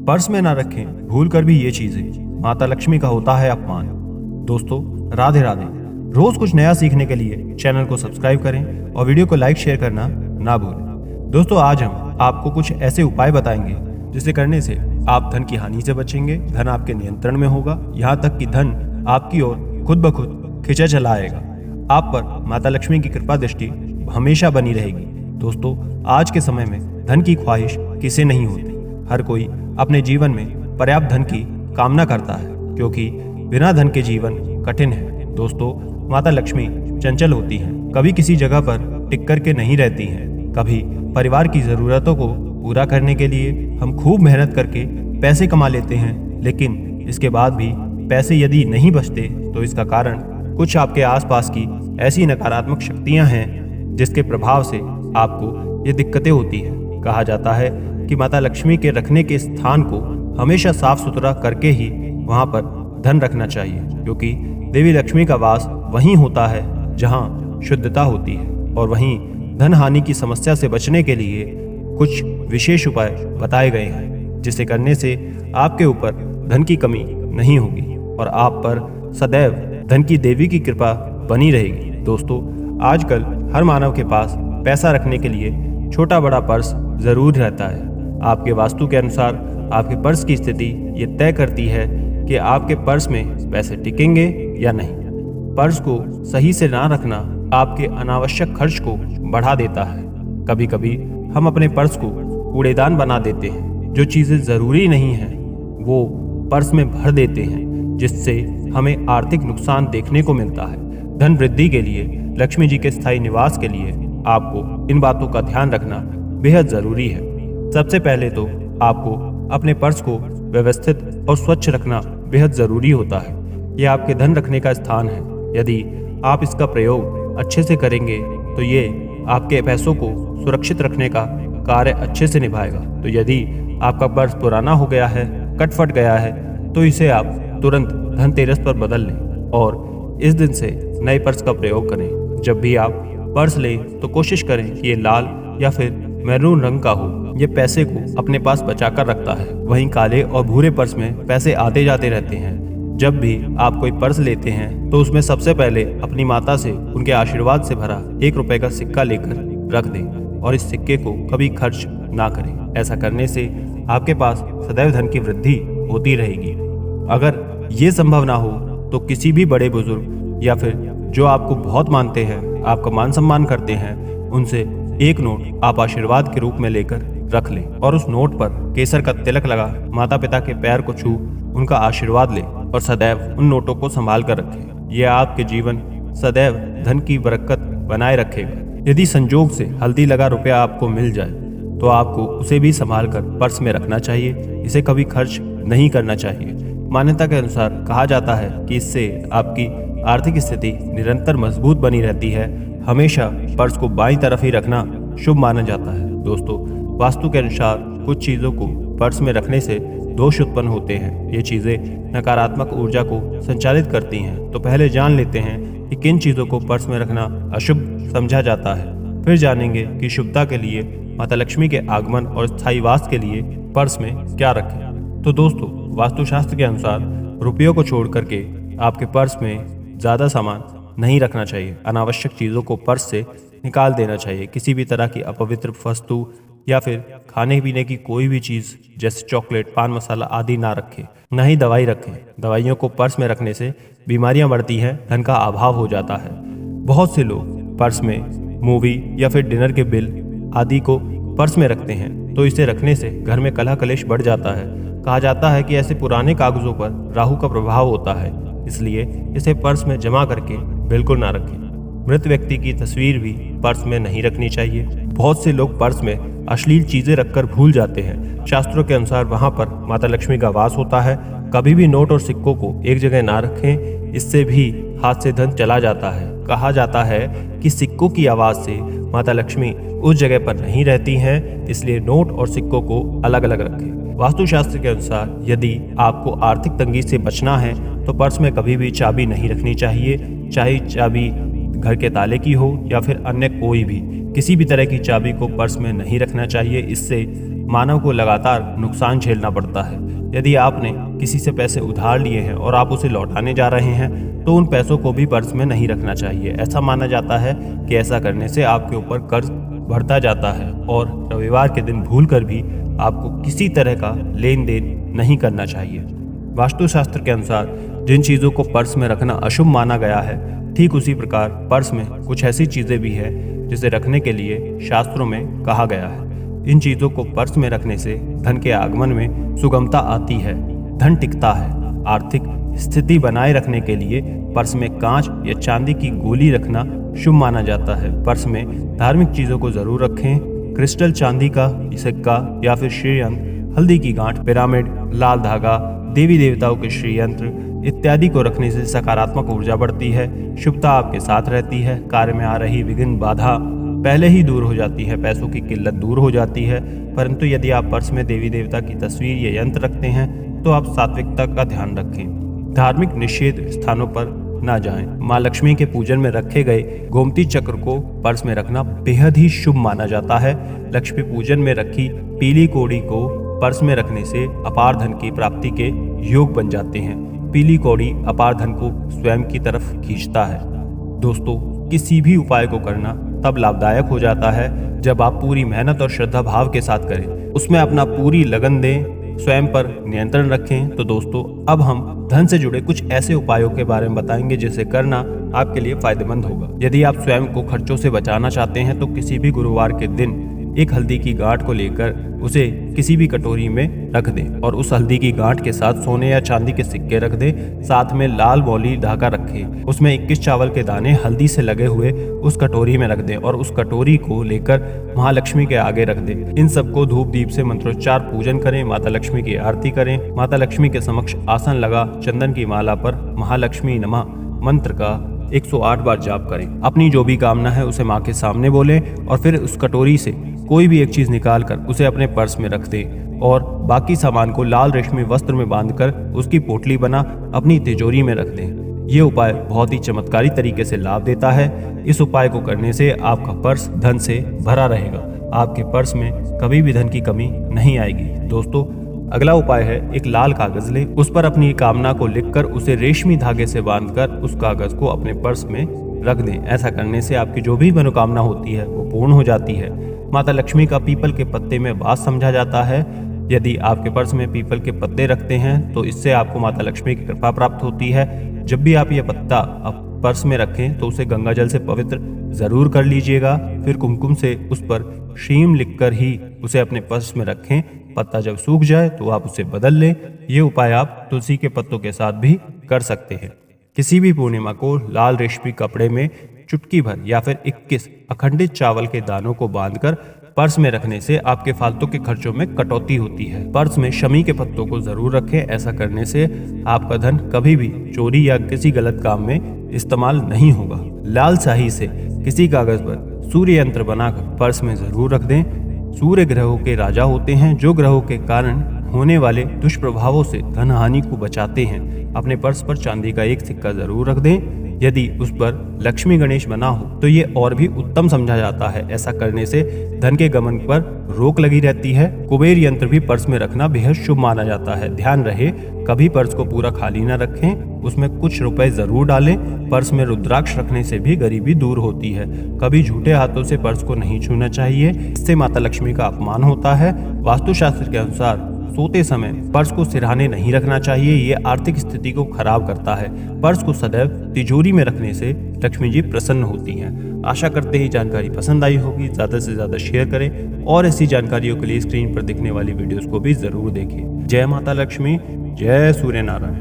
Purse में ना रखें भूल कर भी ये चीजें, माता लक्ष्मी का होता है अपमान। दोस्तों राधे राधे। रोज कुछ नया सीखने के लिए चैनल को सब्सक्राइब करें और वीडियो को लाइक शेयर करना ना भूलें। दोस्तों आज हम आपको कुछ ऐसे उपाय बताएंगे जिसे करने से आप धन की हानि से बचेंगे, धन आपके नियंत्रण में होगा, यहाँ तक कि धन आपकी ओर खुद ब खुद खिंचा चला आएगा। आप पर माता लक्ष्मी की कृपा दृष्टि हमेशा बनी रहेगी। दोस्तों आज के समय में धन की ख्वाहिश किसे नहीं होती। हर कोई अपने जीवन में पर्याप्त धन की कामना करता है, क्योंकि बिना धन के जीवन कठिन है। दोस्तों माता लक्ष्मी चंचल होती हैं, कभी किसी जगह पर टिक कर के नहीं रहती हैं। कभी परिवार की जरूरतों को पूरा करने के लिए हम खूब मेहनत करके पैसे कमा लेते हैं, लेकिन इसके बाद भी पैसे यदि नहीं बचते तो इसका कारण कुछ आपके आसपास की ऐसी नकारात्मक शक्तियां हैं जिसके प्रभाव से आपको ये दिक्कतें होती हैं। कहा जाता है कि माता लक्ष्मी के रखने के स्थान को हमेशा साफ सुथरा करके ही वहां पर धन रखना चाहिए, क्योंकि देवी लक्ष्मी का वास वहीं होता है जहां शुद्धता होती है। और वहीं धन हानि की समस्या से बचने के लिए कुछ विशेष उपाय बताए गए हैं, जिसे करने से आपके ऊपर धन की कमी नहीं होगी और आप पर सदैव धन की देवी की कृपा बनी रहेगी। दोस्तों आजकल हर मानव के पास पैसा रखने के लिए छोटा बड़ा पर्स जरूर रहता है। आपके वास्तु के अनुसार आपके पर्स की स्थिति ये तय करती है कि आपके पर्स में पैसे टिकेंगे या नहीं। पर्स को सही से ना रखना आपके अनावश्यक खर्च को बढ़ा देता है। कभी कभी हम अपने पर्स को कूड़ेदान बना देते हैं, जो चीजें जरूरी नहीं हैं वो पर्स में भर देते हैं, जिससे हमें आर्थिक नुकसान देखने को मिलता है। धन वृद्धि के लिए, लक्ष्मी जी के स्थायी निवास के लिए आपको इन बातों का ध्यान रखना बेहद जरूरी है। सबसे पहले तो आपको अपने पर्स को व्यवस्थित और स्वच्छ रखना बेहद जरूरी होता है। यह आपके धन रखने का स्थान है। यदि आप इसका प्रयोग अच्छे से करेंगे तो ये आपके पैसों को सुरक्षित रखने का कार्य अच्छे से निभाएगा। तो यदि आपका पर्स पुराना हो गया है, कट फट गया है, तो इसे आप तुरंत धनतेरस पर बदल लें और इस दिन से नए पर्स का प्रयोग करें। जब भी आप पर्स लें तो कोशिश करें कि ये लाल या फिर मैरून रंग का हो। ये पैसे को अपने पास बचाकर रखता है। वहीं काले और भूरे पर्स में पैसे आते जाते रहते हैं। जब भी आप कोई पर्स लेते हैं तो उसमें सबसे पहले अपनी माता से उनके आशीर्वाद से भरा 1 रुपए का सिक्का लेकर रख दें और इस सिक्के को कभी खर्च ना करें। ऐसा करने से आपके पास सदैव धन की वृद्धि होती रहेगी। अगर ये संभव ना हो तो किसी भी बड़े बुजुर्ग या फिर जो आपको बहुत मानते हैं, आपका मान सम्मान करते हैं, उनसे एक नोट आप आशीर्वाद के रूप में लेकर रख लें और उस नोट पर केसर का तिलक लगा माता पिता के पैर को छू उनका आशीर्वाद लें और सदैव उन नोटों को संभाल कर रखें। यह आपके जीवन सदैव धन की बरकत बनाए रखेगा। यदि संजोग से हल्दी लगा रुपया आपको मिल जाए तो आपको उसे भी संभाल कर पर्स में रखना चाहिए। इसे कभी खर्च नहीं करना चाहिए। मान्यता के अनुसार कहा जाता है कि इससे आपकी आर्थिक स्थिति निरंतर मजबूत बनी रहती है। हमेशा पर्स को बाईं तरफ ही रखना शुभ माना जाता है। दोस्तों वास्तु के अनुसार कुछ चीजों को पर्स में रखने से दोष उत्पन्न होते हैं। ये चीजें नकारात्मक ऊर्जा को संचालित करती हैं। तो पहले जान लेते हैं कि किन चीजों को पर्स में रखना अशुभ समझा जाता है। फिर जानेंगे कि शुभता के लिए, माता लक्ष्मी के आगमन और स्थायी वास के लिए पर्स में क्या रखें। तो दोस्तों वास्तुशास्त्र के अनुसार रुपयों को छोड़ करके आपके पर्स में ज्यादा सामान नहीं रखना चाहिए। अनावश्यक चीजों को पर्स से निकाल देना चाहिए। किसी भी तरह की अपवित्र वस्तु या फिर खाने पीने की कोई भी चीज जैसे चॉकलेट, पान मसाला आदि ना रखें। न ही दवाई रखें। दवाइयों को पर्स में रखने से बीमारियां बढ़ती हैं, धन का अभाव हो जाता है। बहुत से लोग पर्स में मूवी या फिर डिनर के बिल आदि को पर्स में रखते हैं, तो इसे रखने से घर में कलह कलेश बढ़ जाता है। कहा जाता है कि ऐसे पुराने कागजों पर राहु का प्रभाव होता है, इसलिए इसे पर्स में जमा करके बिल्कुल ना रखें। मृत व्यक्ति की तस्वीर भी पर्स में नहीं रखनी चाहिए। बहुत से लोग पर्स में अश्लील चीजें रखकर भूल जाते हैं। शास्त्रों के अनुसार वहां पर माता लक्ष्मी का वास होता है। कभी भी नोट और सिक्कों को एक जगह ना रखें, इससे भी हाथ से धन चला जाता है। कहा जाता है कि सिक्कों की आवाज से माता लक्ष्मी उस जगह पर नहीं रहती हैं, इसलिए नोट और सिक्कों को अलग अलग रखें। वास्तुशास्त्र के अनुसार यदि आपको आर्थिक तंगी से बचना है तो पर्स में कभी भी चाबी नहीं रखनी चाहिए। चाहे चाबी घर के ताले की हो या फिर अन्य कोई भी, किसी भी तरह की चाबी को पर्स में नहीं रखना चाहिए। इससे मानव को लगातार नुकसान झेलना पड़ता है। यदि आपने किसी से पैसे उधार लिए हैं और आप उसे लौटाने जा रहे हैं तो उन पैसों को भी पर्स में नहीं रखना चाहिए। ऐसा माना जाता है कि ऐसा करने से आपके ऊपर कर्ज बढ़ता जाता है और रविवार के दिन भूलकर भी आपको किसी तरह का लेन देन नहीं करना चाहिए। वास्तुशास्त्र के अनुसार जिन चीज़ों को पर्स में रखना अशुभ माना गया है, ठीक उसी प्रकार पर्स में कुछ ऐसी चीज़ें भी है जिसे रखने के लिए शास्त्रों में कहा गया है। इन चीज़ों को पर्स में रखने से धन के आगमन में सुगमता आती है, धन टिकता है। आर्थिक स्थिति बनाए रखने के लिए पर्स में कांच या चांदी की गोली रखना शुभ माना जाता है। पर्स में धार्मिक चीज़ों को जरूर रखें। क्रिस्टल, चांदी का सिक्का या फिर श्रीयंत्र, हल्दी की गांठ, पिरामिड, लाल धागा, देवी देवताओं के श्रीयंत्र इत्यादि को रखने से सकारात्मक ऊर्जा बढ़ती है, शुभता आपके साथ रहती है, कार्य में आ रही विघ्न बाधा पहले ही दूर हो जाती है, पैसों की किल्लत दूर हो जाती है। परंतु यदि आप पर्स में देवी देवता की तस्वीर या यंत्र रखते हैं तो आप सात्विकता का ध्यान रखें। धार्मिक निषेध स्थानों पर ना जाएं। माँ लक्ष्मी के पूजन में रखे गए गोमती चक्र को पर्स में रखना बेहद ही शुभ माना जाता है। लक्ष्मी पूजन में रखी पीली कौड़ी को पर्स में रखने से अपार धन की प्राप्ति के योग बन जाते हैं। पीली कौड़ी अपार धन को स्वयं की तरफ खींचता है। दोस्तों, किसी भी उपाय को करना तब लाभदायक हो जाता है जब आप पूरी मेहनत और श्रद्धा भाव के साथ करें, उसमें अपना पूरी लगन दें, स्वयं पर नियंत्रण रखें। तो दोस्तों, अब हम धन से जुड़े कुछ ऐसे उपायों के बारे में बताएंगे जिसे करना आपके लिए फायदेमंद होगा। यदि आप स्वयं को खर्चों से बचाना चाहते हैं तो किसी भी गुरुवार के दिन एक हल्दी की गांठ को लेकर उसे किसी भी कटोरी में रख दें और उस हल्दी की गांठ के साथ सोने या चांदी के सिक्के रख दें। साथ में लाल मौली धागा रखें, उसमें 21 चावल के दाने हल्दी से लगे हुए उस कटोरी में रख दें और उस कटोरी को लेकर महालक्ष्मी के आगे रख दें। इन सबको धूप दीप से मंत्रोच्चार पूजन करें, माता लक्ष्मी की आरती करें। माता लक्ष्मी के समक्ष आसन लगा चंदन की माला पर महालक्ष्मी नमः मंत्र का 108 बार जाप करें। अपनी जो भी कामना है उसे माँ के सामने बोलें और फिर उस कटोरी से कोई भी एक चीज निकालकर उसे अपने पर्स में रख दें और बाकी सामान को लाल रेशमी वस्त्र में बांधकर उसकी पोटली बना अपनी तिजोरी में रख दें। ये उपाय बहुत ही चमत्कारी तरीके से लाभ देता है। इस उपाय को करने से आपका पर्स धन से भरा रहेगा। आपके पर्स में कभी भी धन की कमी नहीं आएगी। दोस्तों, अगला उपाय है, एक लाल कागज लें, उस पर अपनी कामना को लिखकर उसे रेशमी धागे से बांधकर उस कागज को अपने पर्स में रख दें। ऐसा करने से आपकी जो भी मनोकामना होती है वो पूर्ण हो जाती है। माता लक्ष्मी का पीपल के पत्ते में वास समझा जाता है। यदि आपके पर्स में पीपल के पत्ते रखते हैं तो इससे आपको माता लक्ष्मी की कृपा प्राप्त होती है। जब भी आप ये पत्ता पर्स में रखें तो उसे गंगा जल से पवित्र जरूर कर लीजिएगा। फिर कुमकुम से उस पर श्रीम लिखकर ही उसे अपने पर्स में रखें। पत्ता जब सूख जाए तो आप उसे बदल लें। ये उपाय आप तुलसी के पत्तों के साथ भी कर सकते हैं। किसी भी पूर्णिमा को लाल रेशमी कपड़े में चुटकी भर या फिर 21 अखंडित चावल के दानों को बांधकर पर्स में रखने से आपके फालतू के खर्चों में कटौती होती है। पर्स में शमी के पत्तों को जरूर रखें। ऐसा करने से आपका धन कभी भी चोरी या किसी गलत काम में इस्तेमाल नहीं होगा। लाल स्याही से किसी कागज पर सूर्य यंत्र बनाकर पर्स में जरूर रख दें। सूर्य ग्रहों के राजा होते हैं जो ग्रहों के कारण होने वाले दुष्प्रभावों से धन हानि को बचाते हैं। अपने पर्स पर चांदी का एक सिक्का जरूर रख दें। यदि उस पर लक्ष्मी गणेश बना हो तो ये और भी उत्तम समझा जाता है। ऐसा करने से धन के गमन पर रोक लगी रहती है। कुबेर यंत्र भी पर्स में रखना बेहद शुभ माना जाता है। ध्यान रहे, कभी पर्स को पूरा खाली न रखें, उसमें कुछ रुपए जरूर डालें। पर्स में रुद्राक्ष रखने से भी गरीबी दूर होती है। कभी झूठे हाथों से पर्स को नहीं छूना चाहिए, इससे माता लक्ष्मी का अपमान होता है। वास्तुशास्त्र के अनुसार सोते समय पर्स को सिरहाने नहीं रखना चाहिए, ये आर्थिक स्थिति को खराब करता है। पर्स को सदैव तिजोरी में रखने से लक्ष्मी जी प्रसन्न होती हैं। आशा करते हैं जानकारी पसंद आई होगी। ज़्यादा से ज़्यादा शेयर करें और ऐसी जानकारियों के लिए स्क्रीन पर दिखने वाली वीडियोस को भी ज़रूर देखें। जय माता लक्ष्मी, जय सूर्य नारायण।